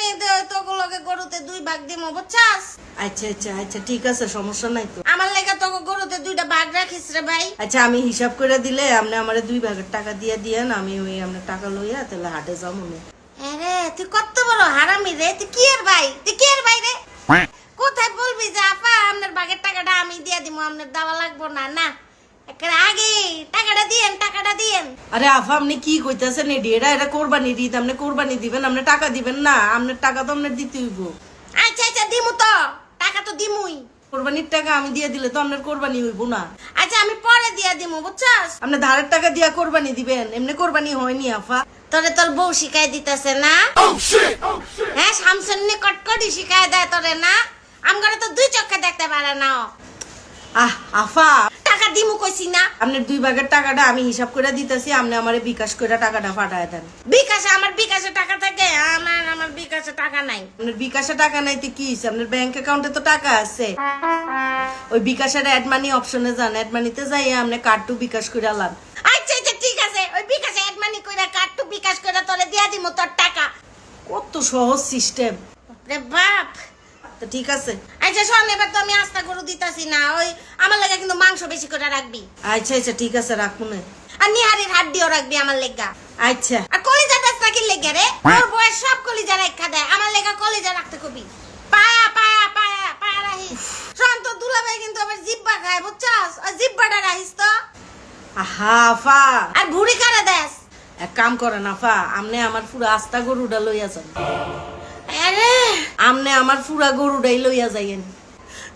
আমি তোগুলোকে গরুতে 2 ভাগ দিমু বুঝছাস? আচ্ছা আচ্ছা আচ্ছা ঠিক আছে, সমস্যা নাই তো। আমার লেগে তোকে গরুতে 2টা ভাগ রাখিস রে ভাই। আচ্ছা আমি হিসাব করে দিলে আপনি আমারে 2 ভাগের টাকা দিয়ে দিয়েন, আমি ওই আপনার টাকা লইয়া তাহলে হাটে যাবো। আরে তুই কত বড় হারামি রে, তুই কি এর ভাই, তুই কি এর ভাই রে? কোথায় বলবি যে আপা আপনার ভাগের টাকাটা আমি দিয়ে দিমু, আপনার দেওয়া লাগবো না? না, আগে টাকাটা দিয়েন। আরে আফা আপনি কি কইতাছেন? এটা কোরবানির ঈদ, আপনি কোরবানি দিবেন, আপনি টাকা দিবেন না? আপনার টাকা তো আপনার দিতে হইব। আচ্ছা আচ্ছা দিমু তো, টাকা তো দিমুই। কোরবানির টাকা আমি দিয়ে দিলে তো আপনার কোরবানি হইব না। আচ্ছা আমি পরে দিয়ে দিমু বুঝছাস? আপনি ধারের টাকা দিয়া কোরবানি দিবেন, এমনি কোরবানি হয়নি আফা। তোর বউ শিখাই দিতেছে না? হ্যাঁ, শামসুন কটকটি শিখাই দেয় তোরে না? আমগরে তো 2 চোখে দেখতে পারে না। আফা টাকা দিমু কইছি না? আপনার 2 ভাগের টাকাটা আমি হিসাব করে দিতেছি, আপনি আমারে বিকাশ করে টাকাটা পাঠায় দেন। আমার বিকাশে টাকা থাকে? আমার বিকাশে টাকা নাই। আপনার বিকাশে টাকা নাই তো কি হইছে? আপনার ব্যাংক অ্যাকাউন্টে তো টাকা আছে। ওই বিকাশের অ্যাড মানি অপশনে যান, অ্যাড মানিতে যাই আপনি কার্ড টু বিকাশ করে আলান। আচ্ছা আচ্ছা ঠিক আছে, ওই বিকাশে অ্যাড মানি কইরা কার্ড টু বিকাশ কইরা তোরে দিয়া দিমু তোর টাকা। কত সহজ সিস্টেম রে বাপ। তো ঠিক আছে। আচ্ছা শোন, এবার তো আমি আস্তা গরু দিতাছি না, ওই আমার লেগে কিন্তু মাংস বেশি করে রাখবি। আচ্ছা আচ্ছা ঠিক আছে, রাখুন। আর নিহারির হাড্ডিও রাখবি আমার লেগা। আচ্ছা আর কলিজা দাস নাকি লেগে রে? তোর বয়স সব কলিজা রাখা দেয়, আমার লেগা কলিজা রাখতে কবি। পায়া রাখিস। শোন, তো দুলাভাই কিন্তু আবার জিব্বা খায় বুঝছাস? আর জিব্বাটা রাখিস তো। আহা আফা, আর ভুড়ি কারে দেস? এক কাম করেন আফা, আমনে আমার পুরো আস্তা গরুটা লইয়া যান। আরে আমনে আমার পুরা গরুটাই লইয়া যাইয়েন।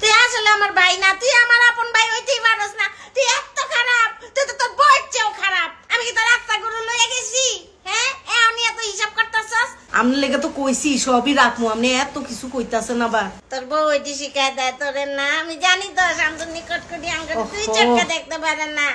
তুই আসলে আমার ভাই না, তুই আমার আপন ভাই হইতেই পারস না। তুই এত খারাপ, তুই তো তোর বউয়ের চেয়েও খারাপ। আমি কি তোর রাস্তা গরু লইয়া গেছি? হ্যাঁ, এমনি এত হিসাব করতেছস? আমনে লেগে তো কইছি সবই রাখমু, আপনি এত কিছু কইতাছেন আবার। তোর বউ এটি শিখায় দেয় তোরে না? আমি জানি তো শামসুন নিকট করি আঙ্গুল 2 ওহো। চোখে দেখতে পারে না।